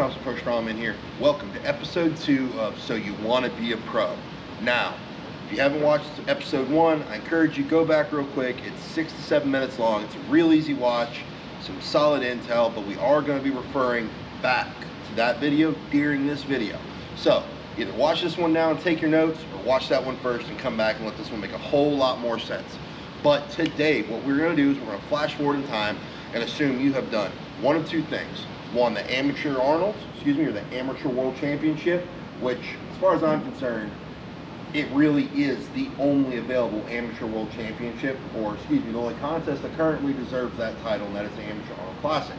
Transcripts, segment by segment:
Thompson Pro Strongman here. Welcome to episode 2 of So You Want to Be a Pro. Now, if you haven't watched episode 1, I encourage you go back real quick. It's 6 to 7 minutes long. It's a real easy watch, some solid intel, but we are going to be referring back to that video during this video. So either watch this one now and take your notes, or watch that one first and come back and let this one make a whole lot more sense. But today, what we're going to do is we're going to flash forward in time and assume you have done one of two things. Won the amateur Arnold, or the amateur world championship, which, as far as I'm concerned, it really is the only available amateur world championship, or the only contest that currently deserves that title, and that is the Amateur Arnold Classic.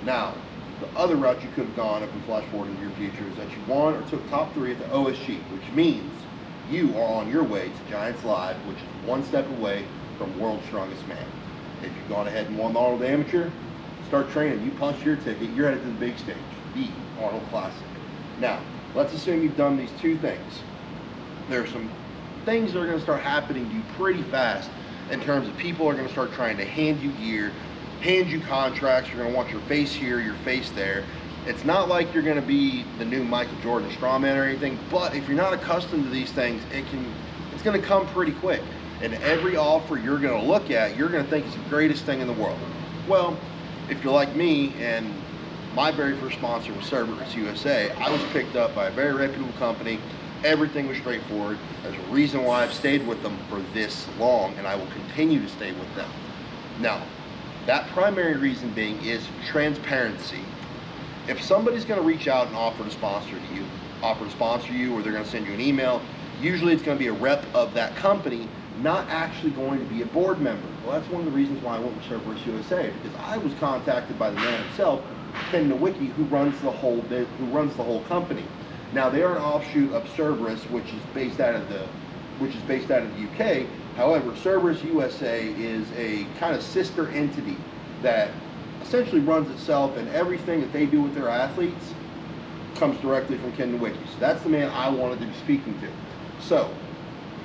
Now, the other route you could have gone if we flash forward into your future is that you won or took top 3 at the OSG, which means you are on your way to Giants Live, which is one step away from World's Strongest Man. If you've gone ahead and won the Arnold Amateur, start training, you punched your ticket, you're headed to the big stage, the Arnold Classic. Now, let's assume you've done these two things. There are some things that are going to start happening to you pretty fast in terms of people are going to start trying to hand you gear, hand you contracts. You're going to want your face here, your face there. It's not like you're going to be the new Michael Jordan Strawman or anything, but if you're not accustomed to these things, it's going to come pretty quick. And every offer you're going to look at, you're going to think it's the greatest thing in the world. Well, if you're like me, and my very first sponsor was Cerberus USA, I was picked up by a very reputable company. Everything was straightforward. There's a reason why I've stayed with them for this long, and I will continue to stay with them. Now, that primary reason being is transparency. If somebody's going to reach out and offer to sponsor you, or they're going to send you an email, usually it's going to be a rep of that company, not actually going to be a board member. Well, that's one of the reasons why I went with Cerberus USA, because I was contacted by the man himself, Ken Nowicki, who runs the whole company. Now, they are an offshoot of Cerberus, which is based out of the UK. However, Cerberus USA is a kind of sister entity that essentially runs itself, and everything that they do with their athletes comes directly from Ken Nowicki. So that's the man I wanted to be speaking to. So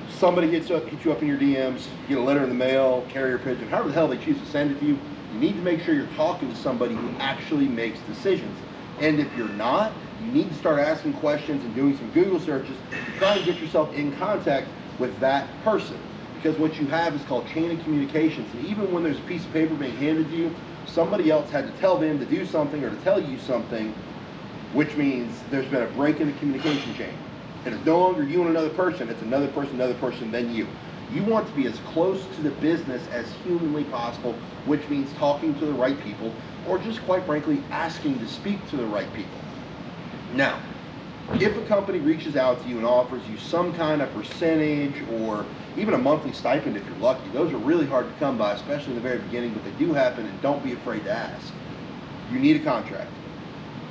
somebody hits you up in your DMs, you get a letter in the mail, carrier pigeon, however the hell they choose to send it to you, you need to make sure you're talking to somebody who actually makes decisions. And if you're not, you need to start asking questions and doing some Google searches to try and get yourself in contact with that person. Because what you have is called chain of communications. And even when there's a piece of paper being handed to you, somebody else had to tell them to do something or to tell you something, which means there's been a break in the communication chain. And it's no longer you and another person, it's another person, then you. You want to be as close to the business as humanly possible, which means talking to the right people, or just quite frankly, asking to speak to the right people. Now, if a company reaches out to you and offers you some kind of percentage or even a monthly stipend if you're lucky, those are really hard to come by, especially in the very beginning, but they do happen, and don't be afraid to ask. You need a contract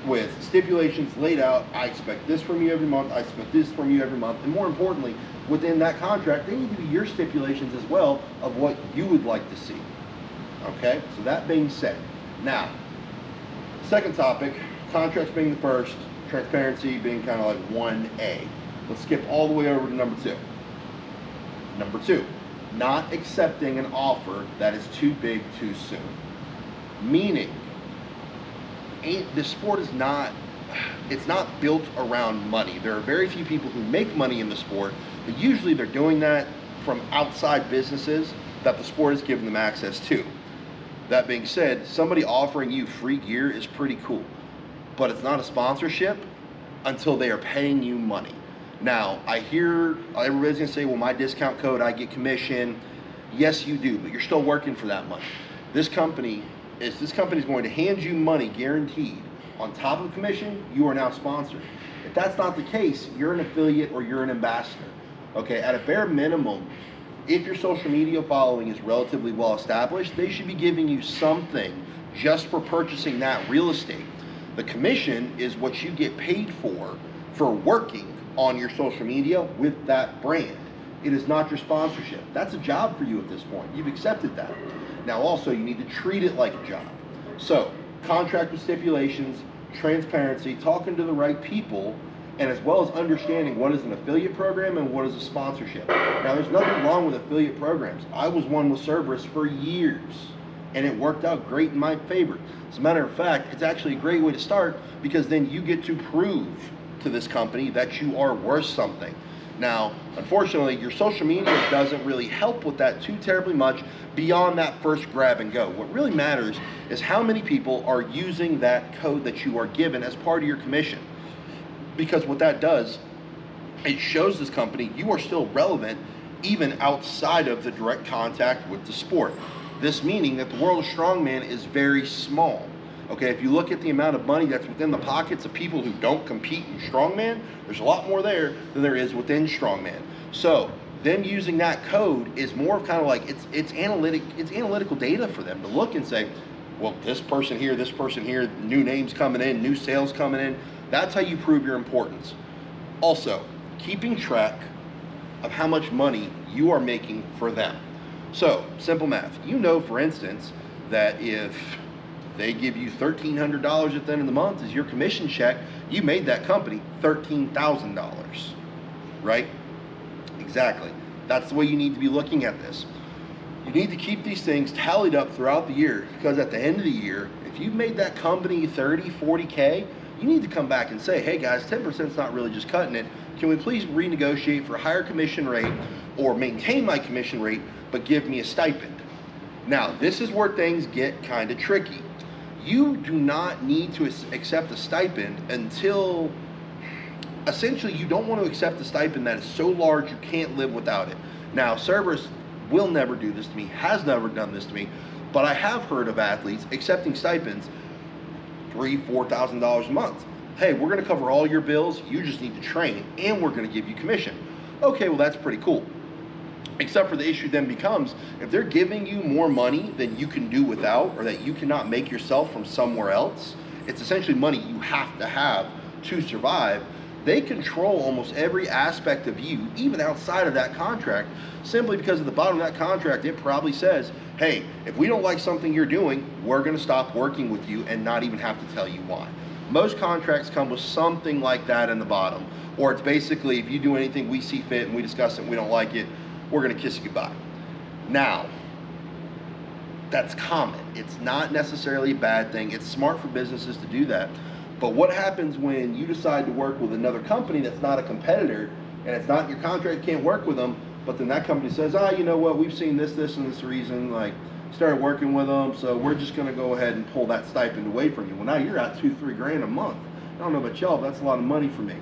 with stipulations laid out. I expect this from you every month, I expect this from you every month, and more importantly, within that contract, they need to be your stipulations as well of what you would like to see. Okay, so that being said, now, second topic, contracts being the first, transparency being kind of like 1A. Let's skip all the way over to number 2. Number 2, not accepting an offer that is too big too soon. Meaning, the sport is not built around money. There are very few people who make money in the sport, but usually they're doing that from outside businesses that the sport has given them access to. That being said, somebody offering you free gear is pretty cool, but it's not a sponsorship until they are paying you money. Now, I hear everybody's gonna say, well, my discount code, I get commission. Yes, you do, but you're still working for that money. This company's going to hand you money guaranteed. On top of the commission, you are now sponsored. If that's not the case, you're an affiliate or you're an ambassador. Okay, at a bare minimum, if your social media following is relatively well established, they should be giving you something just for purchasing that real estate. The commission is what you get paid for working on your social media with that brand. It is not your sponsorship. That's a job for you at this point. You've accepted that. Now also, you need to treat it like a job. So, contract with stipulations, transparency, talking to the right people, and as well as understanding what is an affiliate program and what is a sponsorship. Now, there's nothing wrong with affiliate programs. I was one with Cerberus for years. and it worked out great in my favor. As a matter of fact, it's actually a great way to start, because then you get to prove to this company that you are worth something. Now, unfortunately, your social media doesn't really help with that too terribly much beyond that first grab and go. What really matters is how many people are using that code that you are given as part of your commission. Because what that does, it shows this company you are still relevant even outside of the direct contact with the sport. This meaning that the world of strongman is very small. Okay, if you look at the amount of money that's within the pockets of people who don't compete in strongman, there's a lot more there than there is within strongman. So them using that code is more of kind of like it's analytical data for them to look and say, well, this person here, new names coming in, new sales coming in. That's how you prove your importance. Also, keeping track of how much money you are making for them. So, simple math. You know, for instance, that if they give you $1,300 at the end of the month as your commission check, you made that company $13,000, right? Exactly. That's the way you need to be looking at this. You need to keep these things tallied up throughout the year, because at the end of the year, if you've made that company 30, 40K, you need to come back and say, hey guys, 10% is not really just cutting it. Can we please renegotiate for a higher commission rate, or maintain my commission rate, but give me a stipend? Now, this is where things get kind of tricky. You do not need to accept a stipend until, essentially, you don't want to accept a stipend that is so large you can't live without it. Now, Cerberus will never do this to me, has never done this to me, but I have heard of athletes accepting stipends $3,000, $4,000 a month. Hey, we're going to cover all your bills, you just need to train, and we're going to give you commission. Okay, well, that's pretty cool. Except for the issue then becomes, if they're giving you more money than you can do without, or that you cannot make yourself from somewhere else, it's essentially money you have to survive. They control almost every aspect of you, even outside of that contract, simply because at the bottom of that contract, it probably says, hey, if we don't like something you're doing, we're going to stop working with you, and not even have to tell you why. Most contracts come with something like that in the bottom, or it's basically, if you do anything we see fit and we discuss it and we don't like it, we're going to kiss you goodbye. Now, that's common. It's not necessarily a bad thing. It's smart for businesses to do that. But what happens when you decide to work with another company that's not a competitor, and it's not in your contract, you can't work with them, but then that company says, you know what, we've seen this, and this reason, like, started working with them, so we're just going to go ahead and pull that stipend away from you. Well, now you're out $2-3 grand a month. I don't know about y'all, but that's a lot of money for me.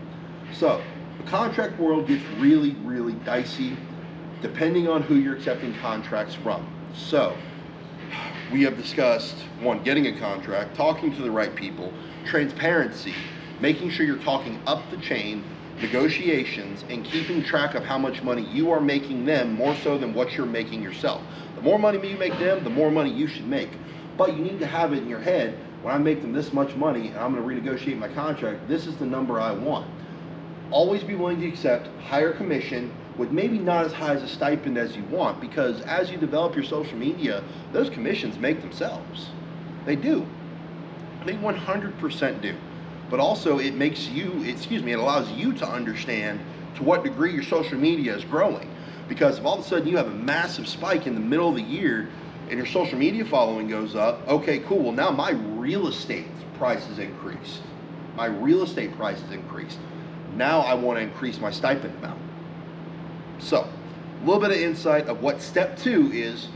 So the contract world gets really, really dicey depending on who you're accepting contracts from. So we have discussed, one, getting a contract, talking to the right people, transparency, making sure you're talking up the chain, negotiations, and keeping track of how much money you are making them, more so than what you're making yourself. The more money you make them, the more money you should make. But you need to have it in your head, when I make them this much money and I'm going to renegotiate my contract, this is the number I want. Always be willing to accept higher commission with maybe not as high as a stipend as you want, because as you develop your social media, those commissions make themselves. They do. They 100% do. But also it makes you, it allows you to understand to what degree your social media is growing. Because if all of a sudden you have a massive spike in the middle of the year and your social media following goes up, okay, cool, well now my real estate price is increased. My real estate price is increased. Now I want to increase my stipend amount. So, a little bit of insight of what step 2 is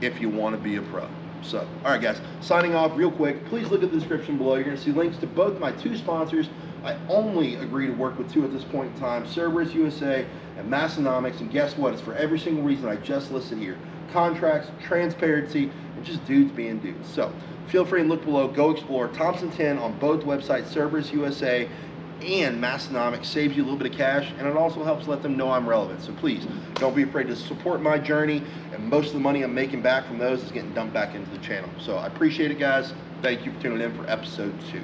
if you want to be a pro. So, all right guys, signing off real quick. Please look at the description below. You're going to see links to both my 2 sponsors. I only agree to work with 2 at this point in time, Cerberus USA and Massenomics. And guess what? It's for every single reason I just listed here. Contracts, transparency, and just dudes being dudes. So, feel free and look below. Go explore. Thompson10 on both websites, Cerberus USA and Massenomics, saves you a little bit of cash, and it also helps let them know I'm relevant. So please, don't be afraid to support my journey, and most of the money I'm making back from those is getting dumped back into the channel. So I appreciate it, guys. Thank you for tuning in for episode 2.